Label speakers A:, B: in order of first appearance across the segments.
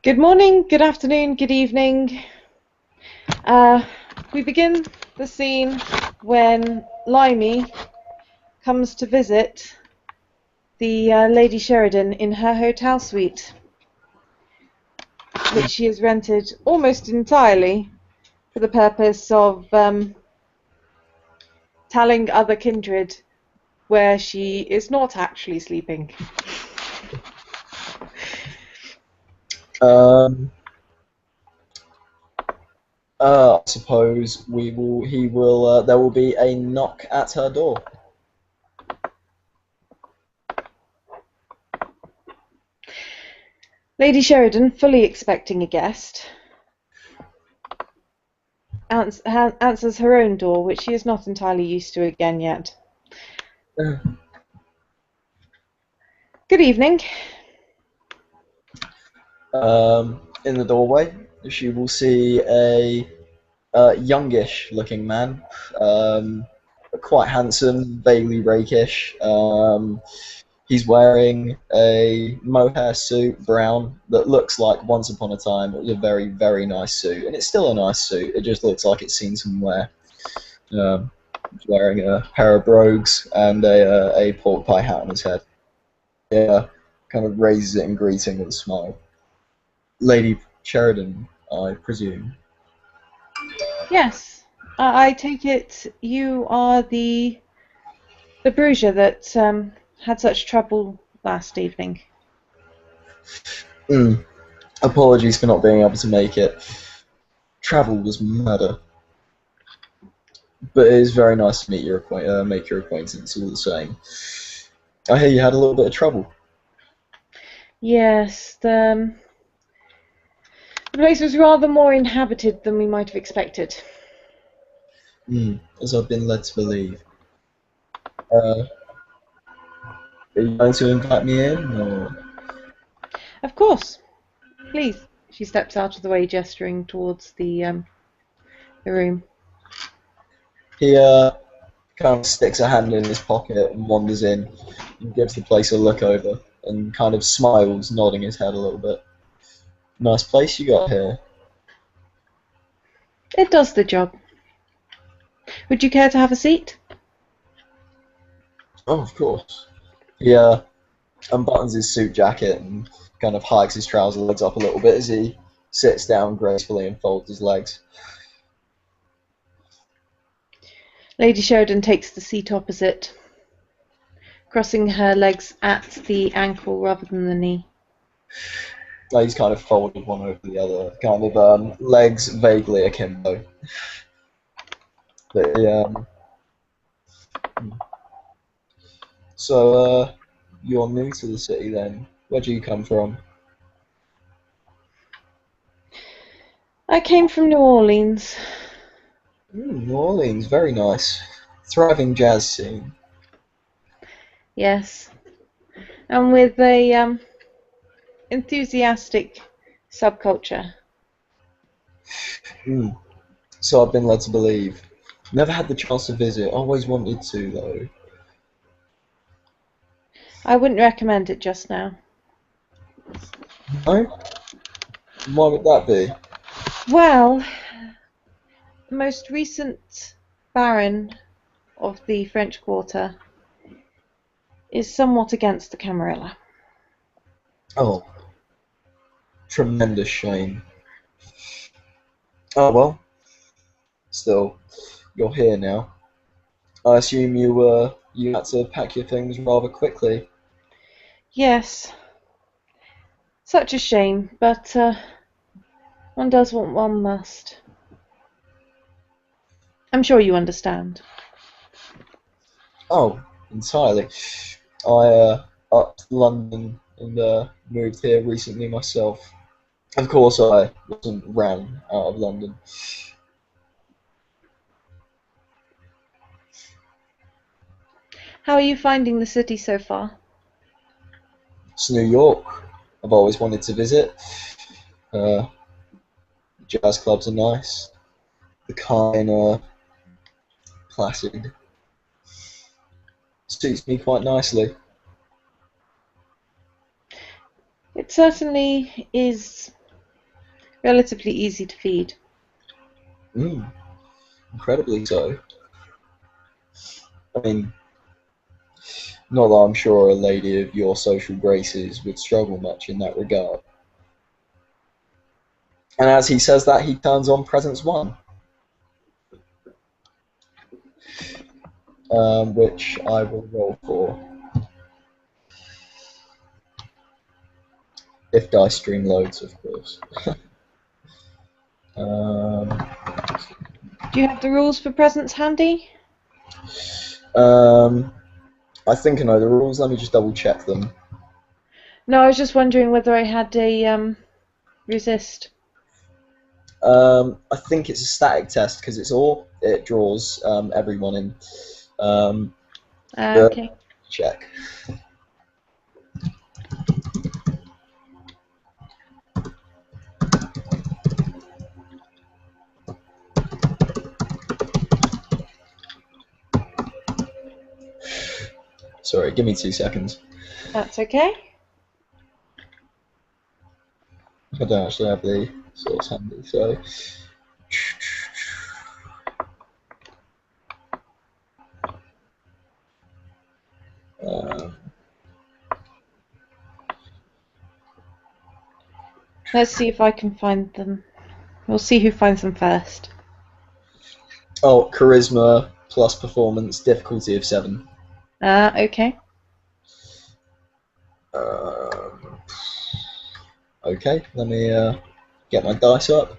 A: Good morning, good afternoon, good evening. Uh, we begin the scene when Limey comes to visit the Lady Sheridan in her hotel suite, which she has rented almost entirely for the purpose of telling other kindred where she is not actually sleeping.
B: Um, I suppose we will. He will. There will be a knock at her door.
A: Lady Sheridan, fully expecting a guest, answers her own door, which she is not entirely used to again yet. Good evening.
B: In the doorway, she will see a youngish-looking man, quite handsome, vaguely rakish. He's wearing a mohair suit, brown, that looks like once upon a time it was a very, very nice suit, and it's still a nice suit. It just looks like it's seen some wear. He's wearing a pair of brogues and a pork pie hat on his head. Yeah, kind of raises it in greeting with a smile. Lady Sheridan, I presume.
A: Yes, I take it you are the bruiser that had such trouble last evening.
B: Mm. Apologies for not being able to make it. Travel was murder, but it is very nice to make your acquaintance all the same. I hear you had a little bit of trouble.
A: Yes, the place was rather more inhabited than we might have expected.
B: As I've been led to believe. Are you going to invite me in, or
A: Of course, please. She steps out of the way, gesturing towards the room.
B: he kind of sticks a hand in his pocket and wanders in and gives the place a look over and kind of smiles, nodding his head a little bit. Nice place you got here.
A: It does the job. Would you care to have a seat?
B: Oh, of course. He unbuttons his suit jacket and kind of hikes his trouser legs up a little bit as he sits down gracefully and folds his legs.
A: Lady Sheridan takes the seat opposite, crossing her legs at the ankle rather than the knee.
B: He's kind of folded one over the other, kind of legs vaguely akimbo. But so you're new to the city then. Where do you come from?
A: I came from New Orleans.
B: New Orleans, very nice. Thriving jazz scene.
A: Yes, and with a enthusiastic subculture.
B: Mm. So I've been led to believe. Never had the chance to visit. Always wanted to though.
A: I wouldn't recommend it just now.
B: No? Why would that be?
A: Well, the most recent Baron of the French Quarter is somewhat against the Camarilla.
B: Oh, tremendous shame. Oh well. Still, you're here now. I assume you had to pack your things rather quickly.
A: Yes, such a shame, but one does what one must. I'm sure you understand.
B: Oh, entirely. I up to London and moved here recently myself. Of course, I wasn't ran out of London.
A: How are you finding the city so far?
B: It's New York. I've always wanted to visit. Uh, jazz clubs are nice. The kind are placid. Suits me quite nicely.
A: It certainly is relatively easy to feed.
B: Incredibly so. I mean, not that I'm sure a lady of your social graces would struggle much in that regard. And as he says that, he turns on Presence 1, which I will roll for. If dice stream loads, of course.
A: Do you have the rules for presents handy?
B: I think I know the rules. Let me just double check them.
A: No, I was just wondering whether I had a resist.
B: I think it's a static test because it's all it draws everyone in.
A: Okay.
B: Check. Sorry, give me 2 seconds.
A: That's okay.
B: I don't actually have the source handy, so.
A: Let's see if I can find them. We'll see who finds them first.
B: Oh, charisma plus performance, difficulty of 7.
A: Okay.
B: Okay, let me get my dice up.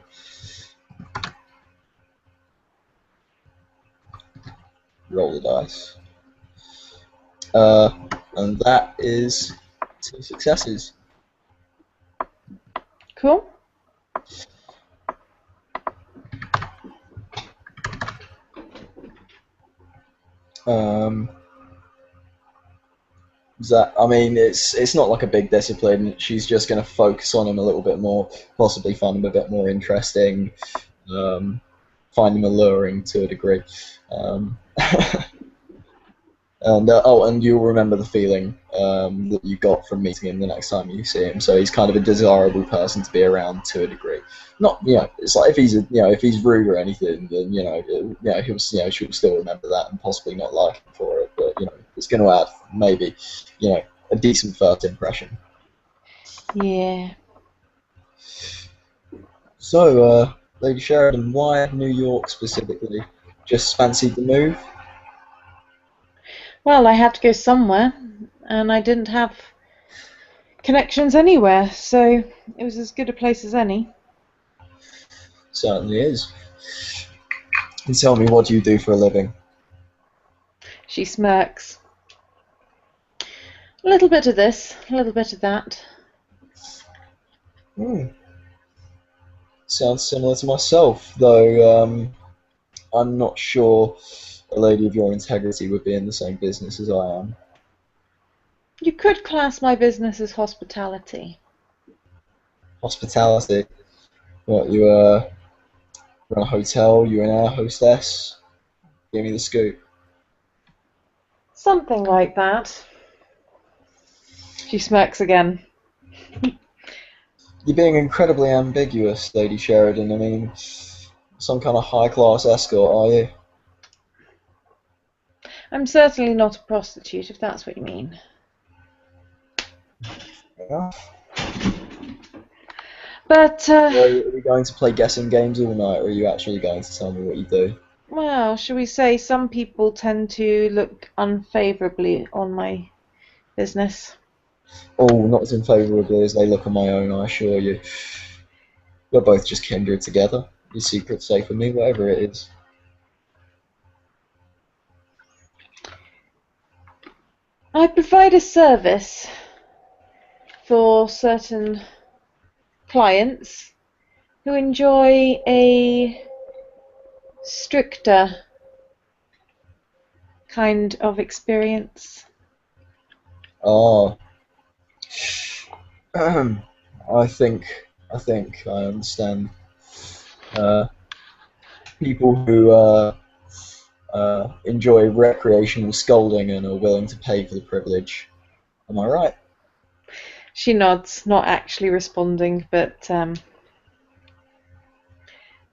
B: Roll the dice. And that is 2 successes.
A: Cool.
B: I mean, it's not like a big discipline. She's just going to focus on him a little bit more, possibly find him a bit more interesting, find him alluring to a degree. And you'll remember the feeling that you got from meeting him the next time you see him. So he's kind of a desirable person to be around to a degree. Not, it's like if he's rude or anything, then she'll still remember that and possibly not like him for it. But it's going to add maybe, a decent first impression.
A: Yeah.
B: So, Lady Sheridan, why New York specifically? Just fancied the move?
A: Well, I had to go somewhere, and I didn't have connections anywhere, so it was as good a place as any.
B: Certainly is. And tell me, what do you do for a living?
A: She smirks. A little bit of this, a little bit of that.
B: Sounds similar to myself, though I'm not sure a lady of your integrity would be in the same business as I am.
A: You could class my business as hospitality.
B: Hospitality? What, you run a hotel, you're an air hostess? Give me the scoop.
A: Something like that. She smirks again.
B: You're being incredibly ambiguous, Lady Sheridan. I mean, some kind of high-class escort, are you?
A: I'm certainly not a prostitute, if that's what you mean.
B: Yeah.
A: But,
B: So are you going to play guessing games all night, or are you actually going to tell me what you do?
A: well, shall we say some people tend to look unfavourably on my business.
B: Oh, not as unfavourably as they look on my own, I assure you. We're both just kindred together. Your secret's safe with me, whatever it is.
A: I provide a service for certain clients who enjoy a stricter kind of experience.
B: Ah, I think I understand. People who enjoy recreational scolding and are willing to pay for the privilege. Am I right?
A: She nods, not actually responding, but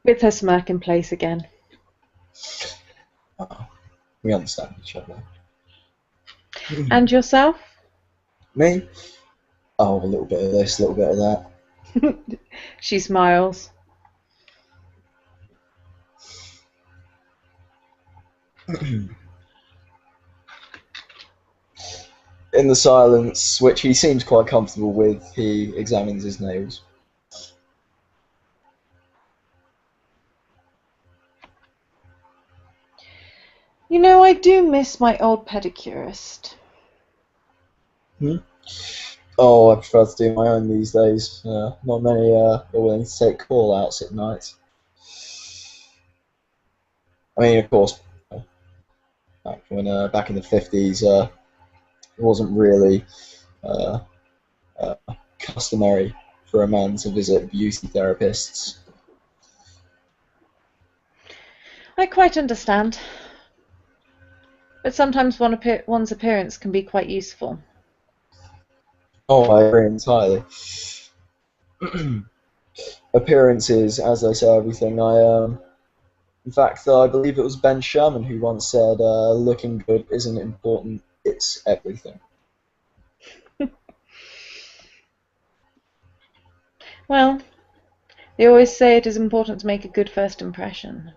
A: with her smirk in place again.
B: Oh, we understand each other.
A: And yourself?
B: Me? Oh, a little bit of this, a little bit of that.
A: She smiles.
B: In the silence, which he seems quite comfortable with, he examines his nails.
A: You know, I do miss my old pedicurist.
B: Hmm? Oh, I prefer to do my own these days. Not many are willing to take call-outs at night. I mean, of course, back in the 50s, it wasn't really uh, uh, customary for a man to visit beauty therapists.
A: I quite understand. But sometimes one's appearance can be quite useful.
B: Oh, I agree entirely. Appearances, as they say, everything. In fact, I believe it was Ben Sherman who once said, "Looking good isn't important; it's everything."
A: Well, they always say it is important to make a good first impression.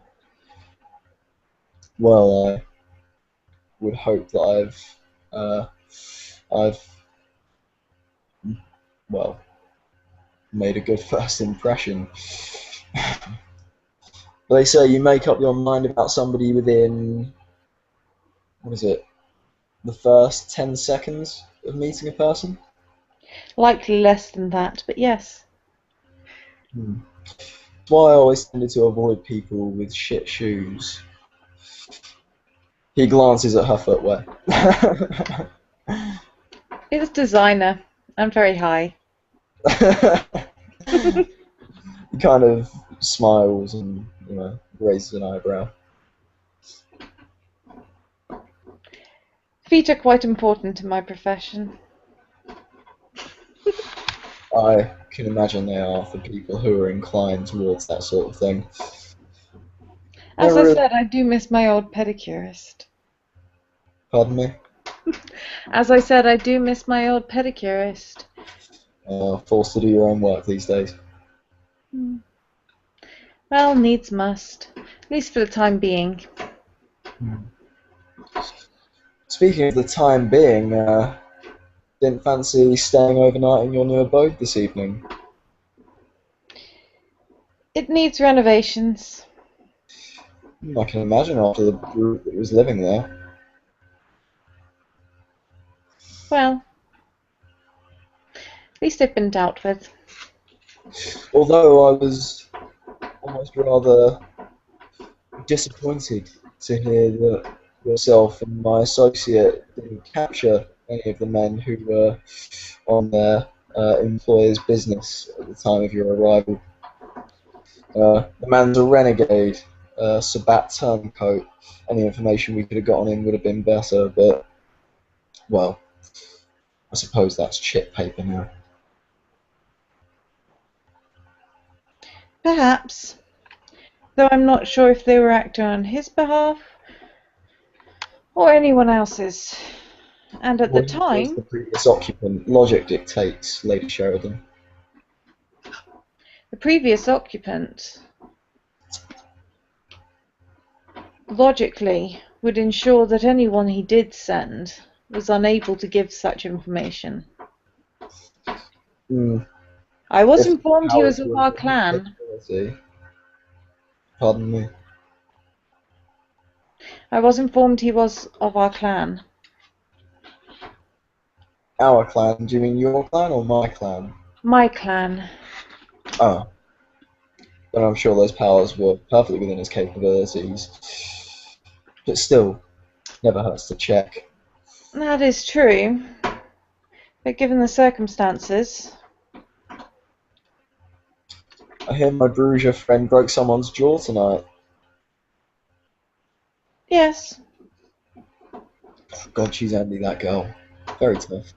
B: Well, I would hope that I've well made a good first impression. They say you make up your mind about somebody within, what is it, the first 10 seconds of meeting a person?
A: Likely less than that, but yes.
B: Hmm. That's why I always tended to avoid people with shit shoes. He glances at her footwear.
A: It's designer and very high.
B: He kind of smiles and, raises an eyebrow.
A: Feet are quite important in my profession.
B: I can imagine they are for people who are inclined towards that sort of thing.
A: As I
B: Never really,
A: said, I do miss my old pedicurist.
B: pardon me,
A: As I said, I do miss my old pedicurist.
B: forced to do your own work these days.
A: Hmm. Well, needs must. At least for the time being.
B: Speaking of the time being, didn't fancy staying overnight in your new abode this evening?
A: It needs renovations.
B: I can imagine after the brute that was living there.
A: Well, at least they've been dealt with.
B: Although I was almost rather disappointed to hear that yourself and my associate didn't capture any of the men who were on their employer's business at the time of your arrival. The man's a renegade, Sabat turncoat. Any information we could have gotten in would have been better, but, well, I suppose that's chip paper now.
A: Perhaps. Though I'm not sure if they were acting on his behalf or anyone else's. And at the
B: Well, he was
A: time,
B: the previous occupant. Logic dictates, Lady Sheridan.
A: the previous occupant logically would ensure that anyone he did send was unable to give such information.
B: Hmm.
A: I was
B: If the
A: informed he was
B: powers
A: of
B: were
A: our
B: in his
A: clan.
B: capability, pardon me,
A: I was informed he was of our clan.
B: our clan, do you mean your clan or my clan?
A: My clan.
B: Oh, then I'm sure those powers were perfectly within his capabilities. But still, never hurts to check.
A: That is true. But given the circumstances,
B: I hear my Bruges friend broke someone's jaw tonight.
A: yes,
B: God, she's handy, that girl. Very tough.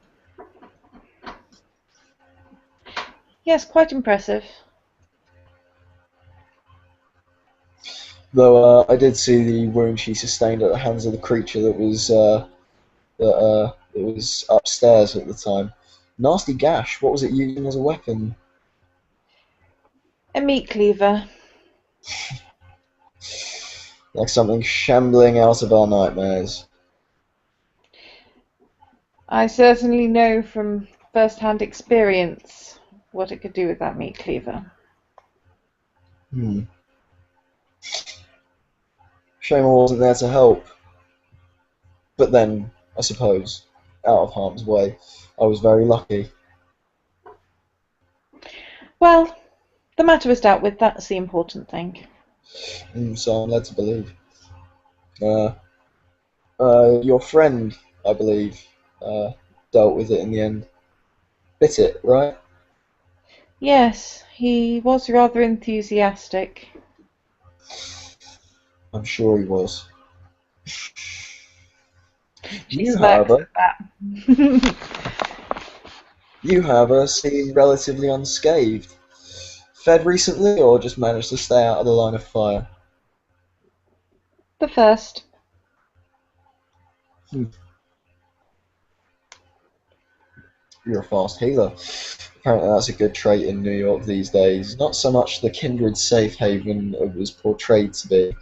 A: yes, quite impressive.
B: Though I did see the wound she sustained at the hands of the creature that was upstairs at the time. Nasty gash. What was it using as a weapon?
A: A meat cleaver.
B: Like something shambling out of our nightmares.
A: I certainly know from first-hand experience what it could do with that meat cleaver.
B: Hmm. Shame I wasn't there to help. But then, I suppose, out of harm's way, I was very lucky.
A: Well, the matter was dealt with, that's the important thing.
B: So I'm led to believe. Uh, your friend, I believe, uh, dealt with it in the end. Bit it, right?
A: Yes, he was rather enthusiastic.
B: I'm sure he was.
A: She
B: You,
A: smirks
B: however,
A: at that.
B: seem relatively unscathed. Fed recently, or just managed to stay out of the line of fire?
A: The first.
B: Hmm. You're a fast healer. Apparently that's a good trait in New York these days. Not so much the kindred safe haven it was portrayed to be.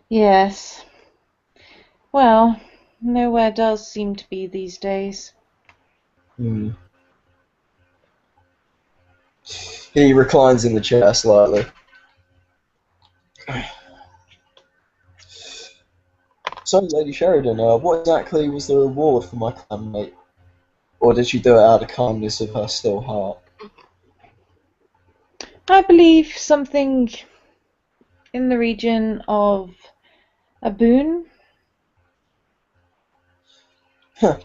A: Yes. Well, nowhere does seem to be these days.
B: Hmm. He reclines in the chair slightly. So, Lady Sheridan, what exactly was the reward for my clanmate? Or did she do it out of kindness of her still heart?
A: I believe something in the region of a boon.
B: Huh.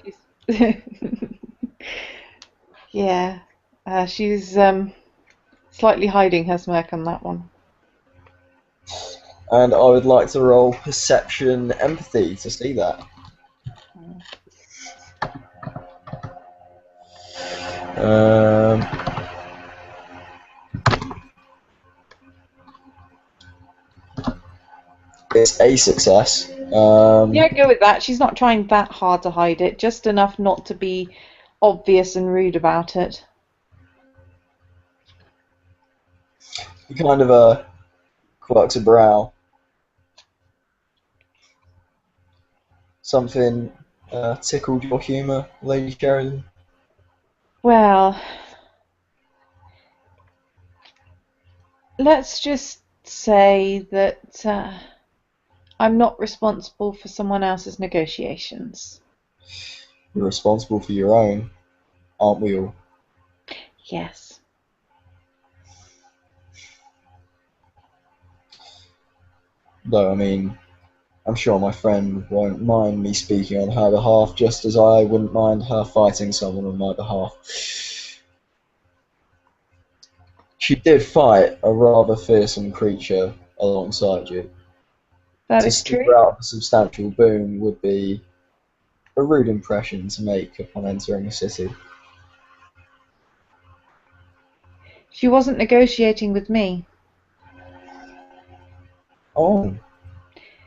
A: Yeah, she's slightly hiding her smirk on that one.
B: And I would like to roll perception empathy to see that. Um, it's a success.
A: Yeah, go with that. She's not trying that hard to hide it, just enough not to be obvious and rude about it.
B: He kind of quirks a brow. Something tickled your humour, Lady Sheridan?
A: Well, let's just say that I'm not responsible for someone else's negotiations.
B: You're responsible for your own, aren't we all?
A: Yes.
B: Though, I mean, I'm sure my friend won't mind me speaking on her behalf, just as I wouldn't mind her fighting someone on my behalf. She did fight a rather fearsome creature alongside you.
A: That
B: To
A: is
B: steal
A: true.
B: out of a substantial boon would be a rude impression to make upon entering a city.
A: She wasn't negotiating with me.
B: Oh,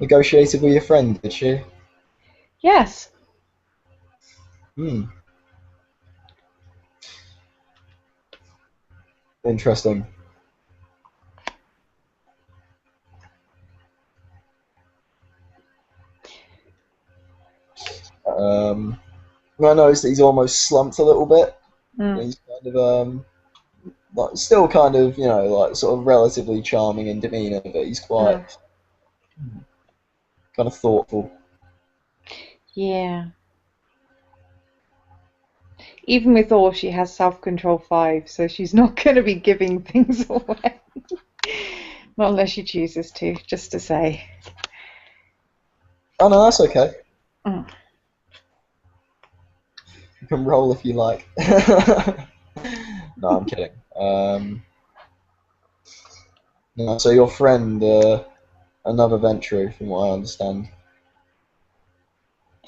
B: negotiated with your friend, did she?
A: Yes.
B: Hmm, interesting. I noticed that he's almost slumped a little bit.
A: Mm.
B: He's kind of like still kind of like sort of relatively charming in demeanour, but he's quite
A: Mm.
B: kind of thoughtful.
A: Yeah. Even with all, she has self-control 5, so she's not going to be giving things away. Not unless she chooses to, just to say.
B: Oh no, that's okay.
A: Mm.
B: You can roll if you like. No, I'm kidding. No, so your friend, another Ventrue, from what I understand.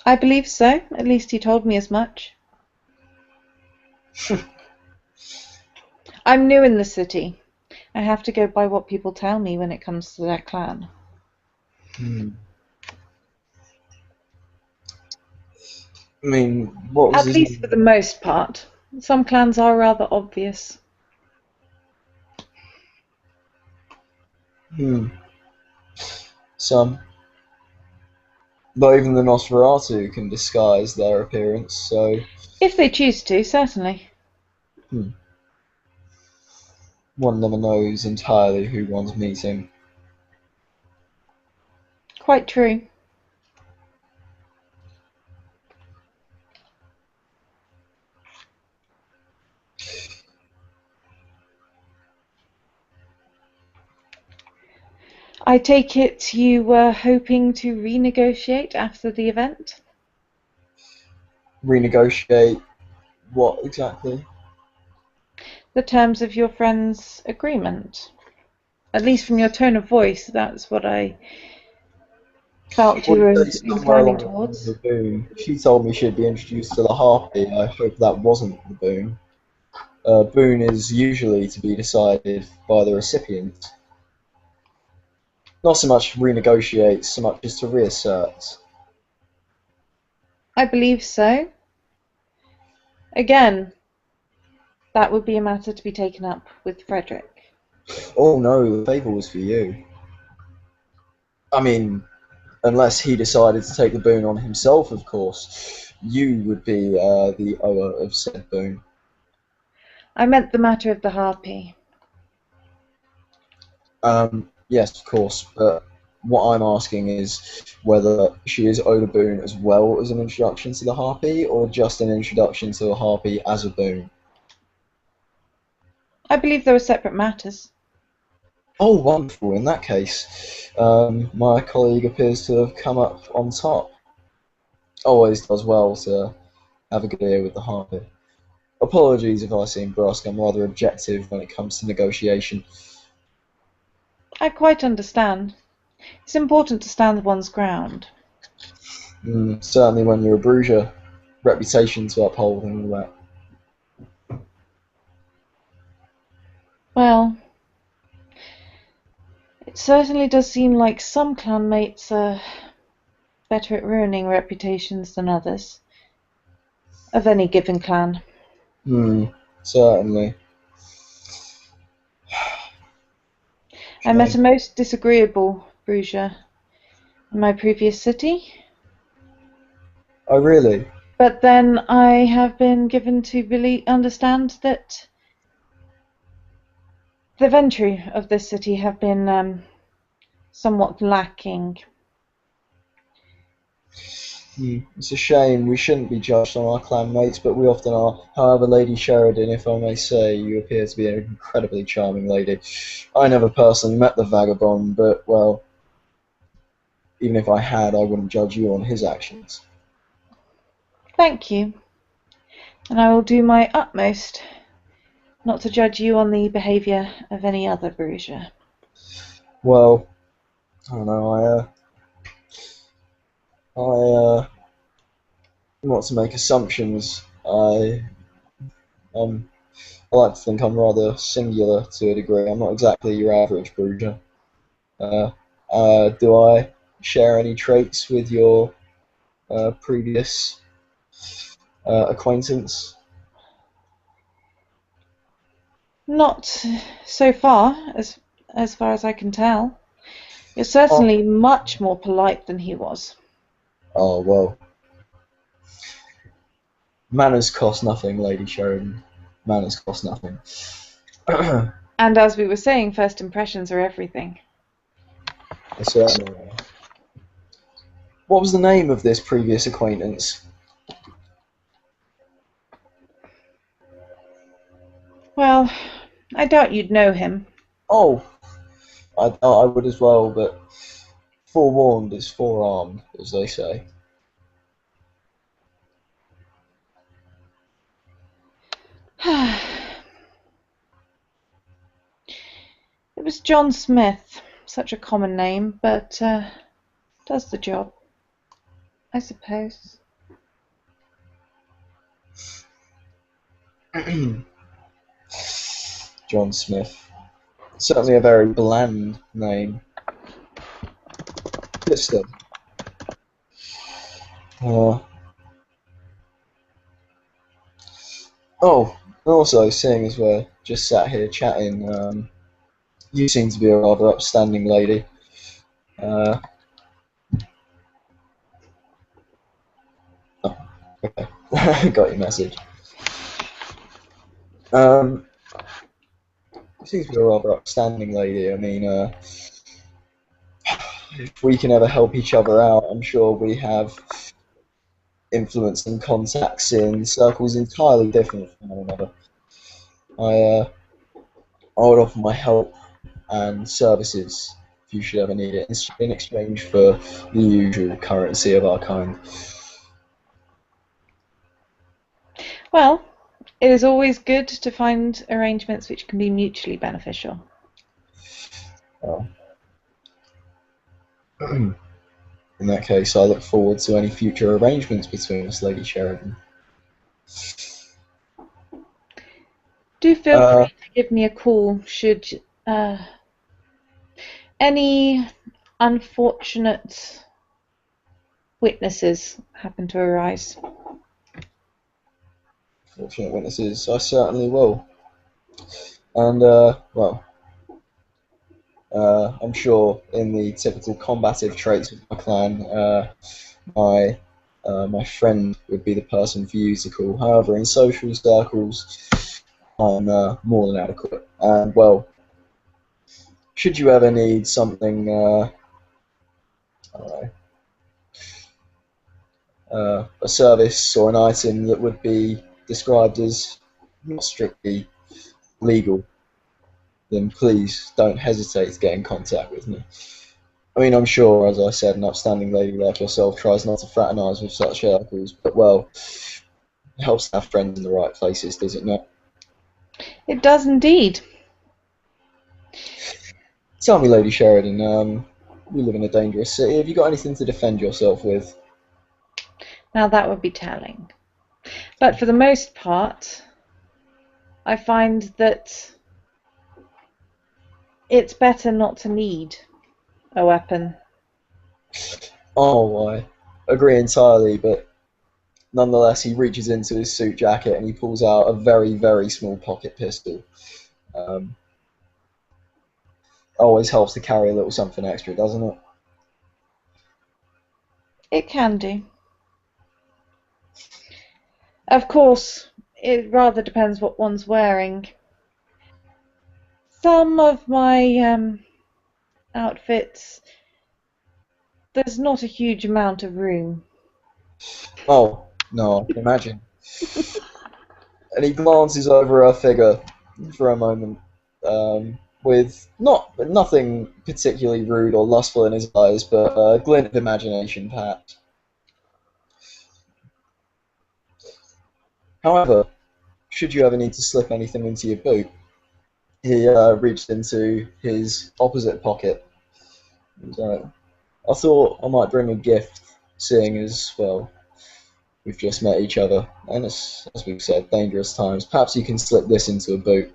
A: I believe so. At least he told me as much. I'm new in the city. I have to go by what people tell me when it comes to their clan.
B: Hmm. I mean, what was
A: At
B: his
A: least for
B: name?
A: the most part. Some clans are rather obvious.
B: Hmm. Some. But even the Nosferatu can disguise their appearance, so
A: If they choose to, certainly.
B: hmm, one never knows entirely who one's meeting.
A: Quite true. I take it you were hoping to renegotiate after the event?
B: Renegotiate what exactly?
A: The terms of your friend's agreement. At least from your tone of voice, that's what I felt you
B: Well,
A: were
B: you say somewhere
A: inclining
B: along the lines of
A: towards.
B: the boon. She told me she'd be introduced to the harpy. I hope that wasn't the boon. Boon is usually to be decided by the recipient. Not so much renegotiate, so much as to reassert.
A: I believe so. Again, that would be a matter to be taken up with Frederick.
B: Oh no, the favour was for you. I mean, unless he decided to take the boon on himself, of course. You would be the ower of said boon.
A: I meant the matter of the harpy.
B: Yes, of course, but what I'm asking is whether she is owed a boon as well as an introduction to the harpy, or just an introduction to the harpy as a boon.
A: I believe there were separate matters.
B: Oh, wonderful. In that case, my colleague appears to have come up on top. Always does well to have a good ear with the harpy. Apologies if I seem brusque. I'm rather objective when it comes to negotiation.
A: I quite understand. It's important to stand one's ground.
B: Certainly when you're a bruiser, reputation to uphold and all that.
A: Well, it certainly does seem like some clanmates are better at ruining reputations than others, of any given clan.
B: Certainly.
A: I met a
B: Shame.
A: most disagreeable bruiser in my previous city,
B: Oh, really?
A: but then I have been given to understand that the Ventrue of this city have been somewhat lacking.
B: It's a shame. We shouldn't be judged on our clan mates, but we often are. However, Lady Sheridan, if I may say, you appear to be an incredibly charming lady. I never personally met the vagabond, but, well, even if I had, I wouldn't judge you on his actions.
A: Thank you, and I will do my utmost not to judge you on the behaviour of any other bruiser.
B: Well, I don't know. Not to make assumptions. Um, I like to think I'm rather singular to a degree. I'm not exactly your average bruiser. Uh, do I share any traits with your previous acquaintance?
A: Not so as far as I can tell. You're
B: Oh,
A: certainly much more polite than he was.
B: oh well. Manners cost nothing, Lady Sheridan. Manners cost nothing. I
A: And as we were saying, first impressions are everything.
B: certainly. What was the name of this previous acquaintance?
A: Well, I doubt you'd know him.
B: Oh, I would as well, but forewarned is forearmed, as they say.
A: It was John Smith. Such a common name, but does the job, I suppose.
B: John Smith. Certainly a very bland name. Sister. Uh, oh, also, seeing as we're just sat here chatting, you seem to be a rather upstanding lady. Uh, oh, okay. Got your message. You seem to be a rather upstanding lady. I mean, if we can ever help each other out, I'm sure we have influence and contacts in circles entirely different from one another. I would offer my help and services if you should ever need it, in exchange for the usual currency of our kind.
A: Well, it is always good to find arrangements which can be mutually beneficial.
B: Uh, in that case, I look forward to any future arrangements between us, Lady Sheridan.
A: Do feel free to give me a call should any unfortunate witnesses happen to arise.
B: Fortunate witnesses, I certainly will. And, I'm sure in the typical combative traits of my clan, my friend would be the person for you to call. However, in social circles, I'm more than adequate. And, well, should you ever need something, I don't know, a service or an item that would be described as not strictly legal, then please don't hesitate to get in contact with me. I mean, I'm sure, as I said, an upstanding lady like yourself tries not to fraternise with such circles, but, well, it helps to have friends in the right places, does it not?
A: It does indeed.
B: Tell me, Lady Sheridan, we live in a dangerous city. Have you got anything to defend yourself with?
A: Now that would be telling. But for the most part, I find that it's better not to need a weapon.
B: Oh, I agree entirely, but nonetheless, he reaches into his suit jacket and he pulls out a very, very small pocket pistol. Um, Always helps to carry a little something extra, doesn't it?
A: It can do. Of course, it rather depends what one's wearing. Some of my outfits, there's not a huge amount of room.
B: Oh, no, I can imagine. And he glances over her figure for a moment, with nothing particularly rude or lustful in his eyes, but a glint of imagination, perhaps. However, should you ever need to slip anything into your boot, he reached into his opposite pocket. And, I thought I might bring a gift, seeing as, well, we've just met each other, and as we've said, dangerous times. Perhaps you can slip this into a boot.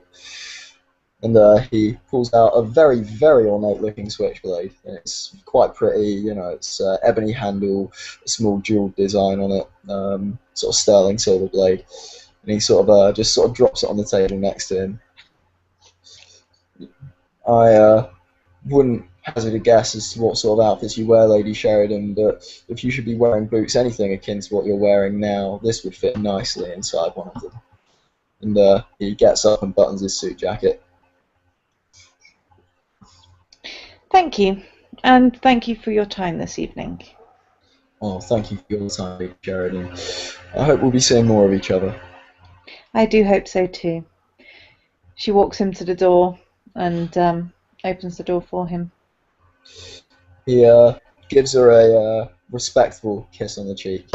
B: And he pulls out a very, very ornate-looking switchblade. And it's quite pretty, it's ebony handle, a small jeweled design on it, sort of sterling silver blade. And he just sort of drops it on the table next to him. I wouldn't hazard a guess as to what sort of outfits you wear, Lady Sheridan, but if you should be wearing boots anything akin to what you're wearing now, this would fit nicely inside one of them. And he gets up and buttons his suit jacket.
A: Thank you, and thank you for your time this evening.
B: Oh, thank you for your time, Lady Sheridan. I hope we'll be seeing more of each other.
A: I do hope so too. She walks him to the door and opens the door for him.
B: He gives her a respectful kiss on the cheek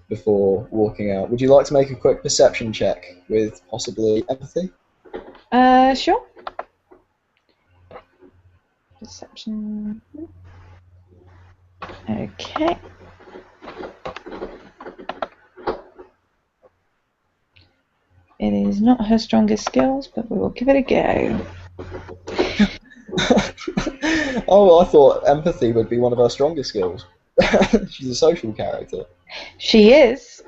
B: before walking out. Would you like to make a quick perception check with possibly empathy?
A: Sure. Perception. Okay. It is not her strongest skills, but we will give it a go.
B: Oh, I thought empathy would be one of her stronger skills. She's a social character.
A: She is.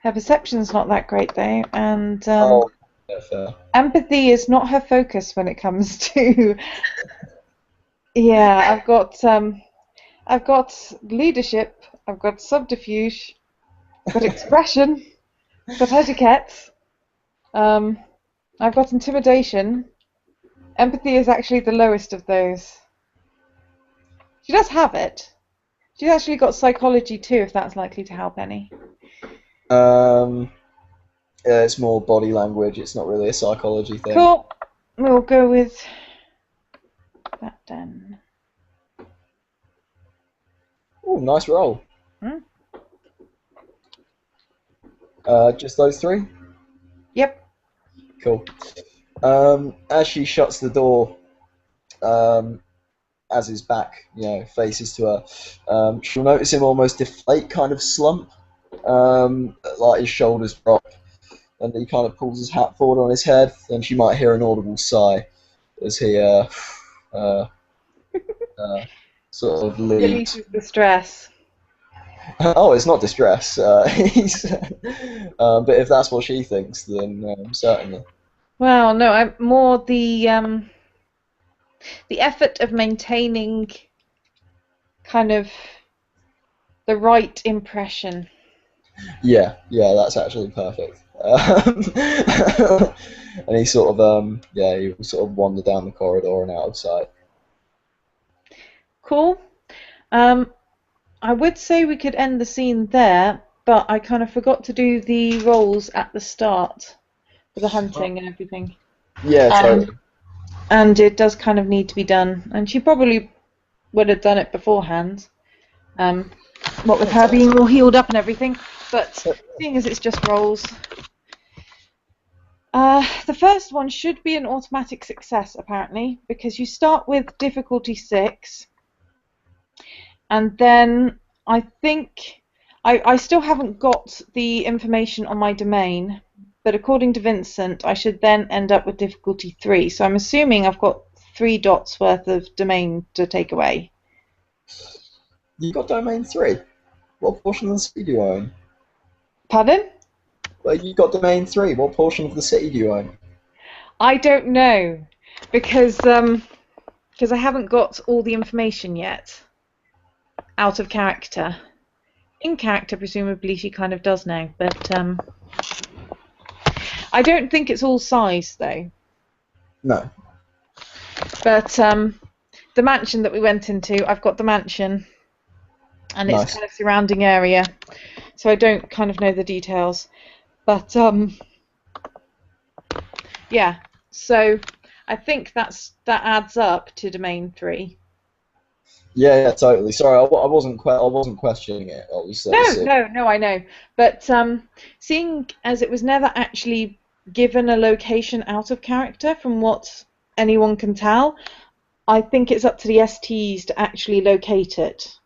A: Her perception's not that great though, and
B: Oh, yeah, fair.
A: empathy is not her focus when it comes to. Yeah, I've got leadership, I've got subterfuge, I've got expression, I've got etiquette, um, I've got intimidation. Empathy is actually the lowest of those. She does have it. She's actually got psychology too, if that's likely to help any.
B: Um, yeah, it's more body language. It's not really a psychology thing.
A: Cool. We'll go with that then.
B: Oh, nice roll.
A: Hmm?
B: Just those three?
A: Yep.
B: Cool. As she shuts the door, um, as his back, faces to her, she'll notice him almost deflate, kind of slump, like his shoulders drop, and he kind of pulls his hat forward on his head, and she might hear an audible sigh as he uh, sort of leaves.
A: Releases the stress.
B: Oh, it's not distress. But if that's what she thinks, then certainly.
A: Well, no, I'm more the effort of maintaining kind of the right impression.
B: Yeah, that's actually perfect. And he sort of, he will sort of wander down the corridor and out of sight.
A: Cool. I would say we could end the scene there, but I kind of forgot to do the rolls at the start for the hunting and everything.
B: Yeah, totally.
A: And it does kind of need to be done, and she probably would have done it beforehand. What with her being all healed up and everything, but seeing as it's just rolls. The first one should be an automatic success, apparently, because you start with difficulty 6, and then I think I still haven't got the information on my domain, but according to Vincent, I should then end up with difficulty 3. So I'm assuming I've got 3 dots worth of domain to take away.
B: You got domain 3. What portion of the city do you own?
A: Pardon?
B: Well, you got domain 3. What portion of the city do you own?
A: I don't know, because I haven't got all the information yet out of character. In character, presumably, she kind of does now, but I don't think it's all size, though.
B: No.
A: But the mansion that we went into, I've got the mansion, and
B: Nice.
A: its kind of surrounding area, so I don't kind of know the details. But yeah, so I think that adds up to domain 3.
B: Yeah, totally. Sorry, I wasn't questioning it. I was
A: No, I know. But seeing as it was never actually given a location out of character, from what anyone can tell, I think it's up to the STs to actually locate it.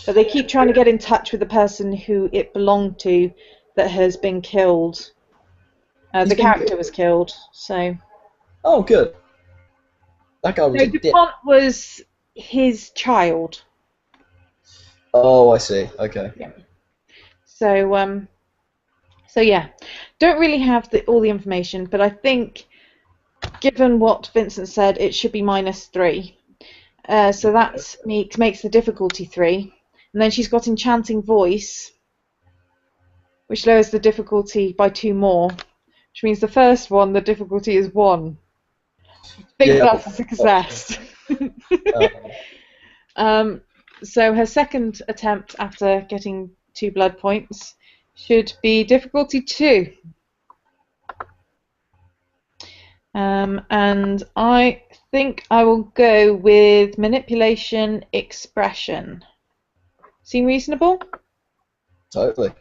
A: But they keep trying to get in touch with the person who it belonged to that has been killed. The character was killed, so.
B: Oh, good. That guy was
A: No,
B: a dick.
A: DuPont was his child.
B: Oh, I see. Okay.
A: Yeah. So yeah, don't really have all the information, but I think, given what Vincent said, it should be -3. So that makes the difficulty 3, and then she's got enchanting voice, which lowers the difficulty by 2 more, which means the first one, the difficulty is 1. I think that's a success. So her second attempt after getting 2 blood points should be difficulty 2. And I think I will go with manipulation expression. Seem reasonable?
B: Totally.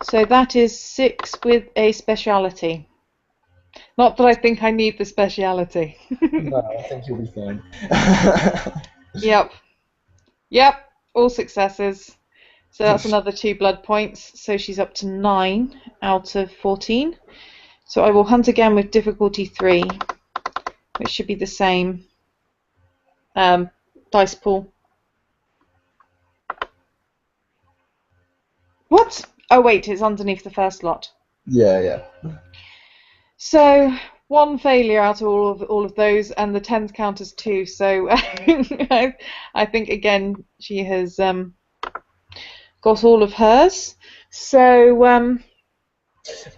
A: So that is 6 with a speciality. Not that I think I need the speciality.
B: No, I think you'll be fine.
A: Yep, all successes. So that's another 2 blood points. So she's up to 9 out of 14. So I will hunt again with difficulty 3. which should be the same dice pool. What? Oh wait, it's underneath the first lot.
B: Yeah, yeah.
A: So 1 failure out of all of those, and the 10s count as 2. So I think again she has got all of hers. So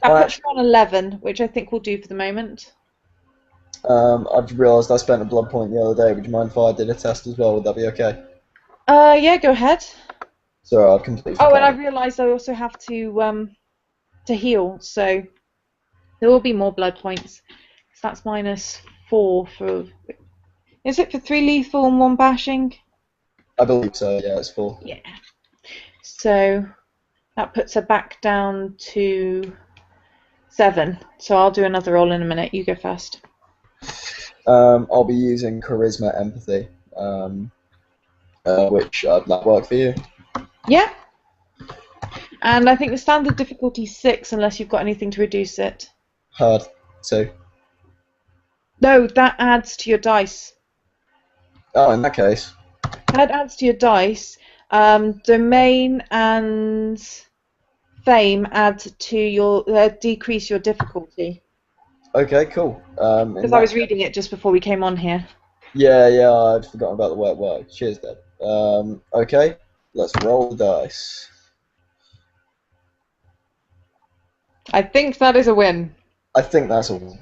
A: that puts her on 11, which I think will do for the moment.
B: I've realised I spent a blood point the other day. Would you mind if I did a test as well? Would that be okay?
A: Yeah, go ahead.
B: Sorry, I've completely
A: Oh, and I've
B: forgotten.
A: realised I also have to heal, so there will be more blood points. So that's -4 for. Is it for 3 lethal and 1 bashing?
B: I believe so. Yeah, it's 4.
A: Yeah. So that puts her back down to 7. So I'll do another roll in a minute. You go first.
B: I'll be using charisma empathy, which that work for you?
A: Yeah. And I think the standard difficulty is 6, unless you've got anything to reduce it.
B: Hard. 2.
A: No, that adds to your dice.
B: Oh, in that case.
A: That adds to your dice. Domain and fame add to your decrease your difficulty.
B: Okay, cool.
A: Because I was reading it just before we came on here.
B: Yeah, I'd forgotten about the way it worked. Cheers, Deb. Okay, let's roll the dice.
A: I think that is a win.
B: I think that's all.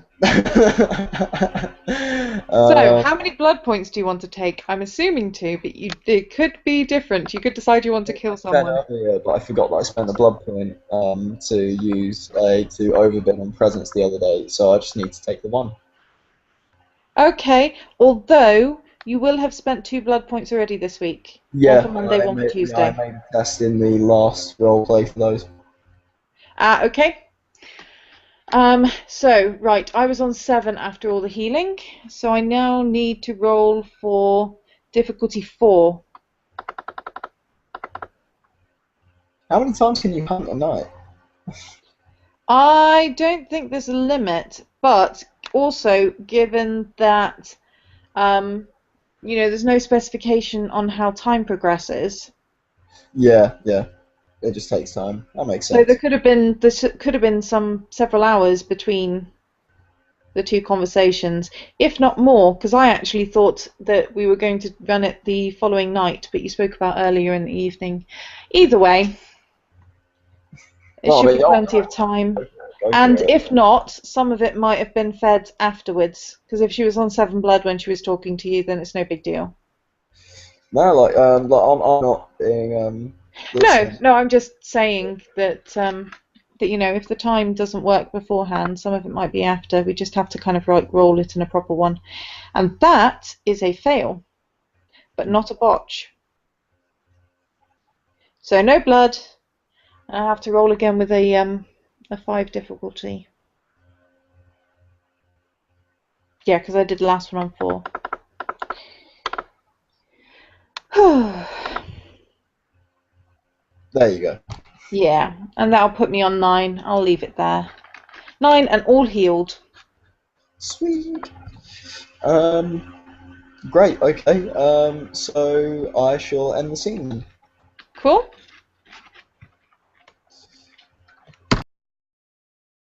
A: So, how many blood points do you want to take? I'm assuming 2, but it could be different. You could decide you want to kill someone.
B: Earlier, but I forgot that I spent a blood point to use to overbid on presents the other day, so I just need to take the 1.
A: Okay, although you will have spent 2 blood points already this week.
B: Yeah,
A: one for Monday, one for Tuesday.
B: I made a test in the last role play for those.
A: Okay. So, right, I was on 7 after all the healing, so I now need to roll for difficulty 4.
B: How many times can you hunt a night?
A: I don't think there's a limit, but also given that there's no specification on how time progresses.
B: Yeah, it just takes time. That makes sense.
A: So there could have been several hours between the 2 conversations, if not more, because I actually thought that we were going to run it the following night, but you spoke about earlier in the evening. Either way, it should be plenty of time. And if not, some of it might have been fed afterwards, because if she was on 7 blood when she was talking to you, then it's no big deal.
B: No, I'm not being
A: No, I'm just saying that if the time doesn't work beforehand, some of it might be after. We just have to kind of roll it in a proper one, and that is a fail, but not a botch. So no blood. I have to roll again with a 5 difficulty. Yeah, because I did the last one on 4.
B: There you go.
A: Yeah, and that'll put me on 9. I'll leave it there. 9 and all healed.
B: Sweet. Great. Okay. So I shall end the scene.
A: Cool.